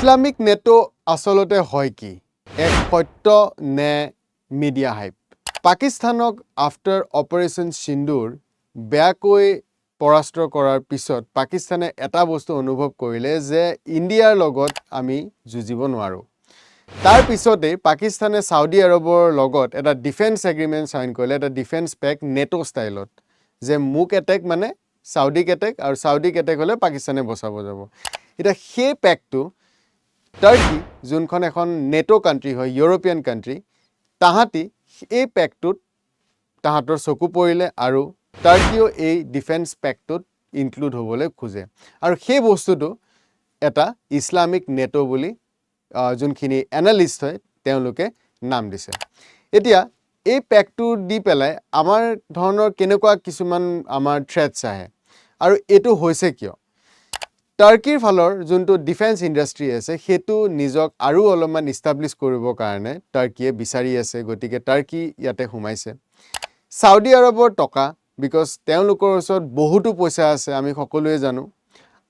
Islamic নেটো আসলতে হয় কি এক সত্য নে মিডিয়া হাইপ পাকিস্তানক আফটাৰ অপাৰেশ্যন সিন্দুৰ বেয়াকৈ পৰাস্ত কৰাৰ পিছত পাকিস্তানে এটা বস্তু অনুভৱ কৰিলে যে ইণ্ডিয়াৰ লগত আমি যুঁজিব নোৱাৰো তাৰ পিছতে পাকিস্তানে সাউদি আৰবৰ লগত এটা ডিফেন্স এগ্ৰিমেন্ট সাইন কৰিলে এটা ডিফেন্স পেক নেটো ষ্টাইলত যে মুক এটেক মানে সাউদিক এটেক আৰু সাউদিক এটেক হলে পাকিস্তানে বচাব যাব এটা সেই পেকটো টাৰ্কি যোনখন এখন নেটো কান্ট্ৰি হয় ইউৰোপিয়ান কান্ট্ৰি তাহাঁতি এই পেকটোত তাহাঁতৰ চকু পৰিলে আৰু টাৰ্কিও এই ডিফেন্স পেকটোত ইনক্লুড হ'বলৈ খোজে আৰু সেই বস্তুটো এটা ইছলামিক নেটো বুলি যোনখিনি এনালিষ্ট হয় তেওঁলোকে নাম দিছে এতিয়া এই পেকটো দি পেলাই আমাৰ ধৰণৰ কেনেকুৱা কিছুমান আমাৰ থ্ৰেটছ আহে আৰু এটো হৈছে কিয় টাৰ্কিৰ ফালৰ যোনটো ডিফেন্স ইন্ডাষ্ট্ৰি আছে হেতু নিজক আৰু অলপমান ইস্টাবলিশ কৰিবৰ কাৰণে টাৰ্কিয়ে বিচাৰি আছে গতিকে টাৰ্কি ইয়াতে হুমাইছে সাউদি আৰবৰ টকা বিকজ তেওঁলোকৰ ওচৰত বহুতো পইচা আছে আমি সকলোৱে জানো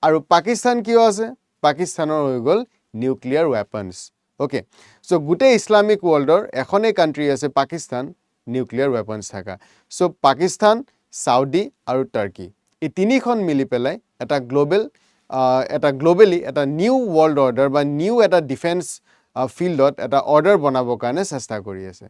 আৰু পাকিস্তান কিয় আছে পাকিস্তানৰ হৈ গল নিউক্লিয়াৰ ওয়েপন্স ওকে সো গুটে ইসলামিক ওয়াৰ্ল্ডৰ এখনে কান্ট্ৰি আছে পাকিস্তান নিউক্লিয়াৰ ওয়েপন্স থাকা সো পাকিস্তান সাউদি আৰু টাৰ্কি এই তিনিখন মিলি পেলাই এটা গ্লোবেলি এটা নিউ ওয়াৰ্ল্ড অৰ্ডাৰ বা নিউ এটা ডিফেন্স ফিল্ডত এটা অৰ্ডাৰ বনাবৰ কাৰণে চেষ্টা কৰি আছে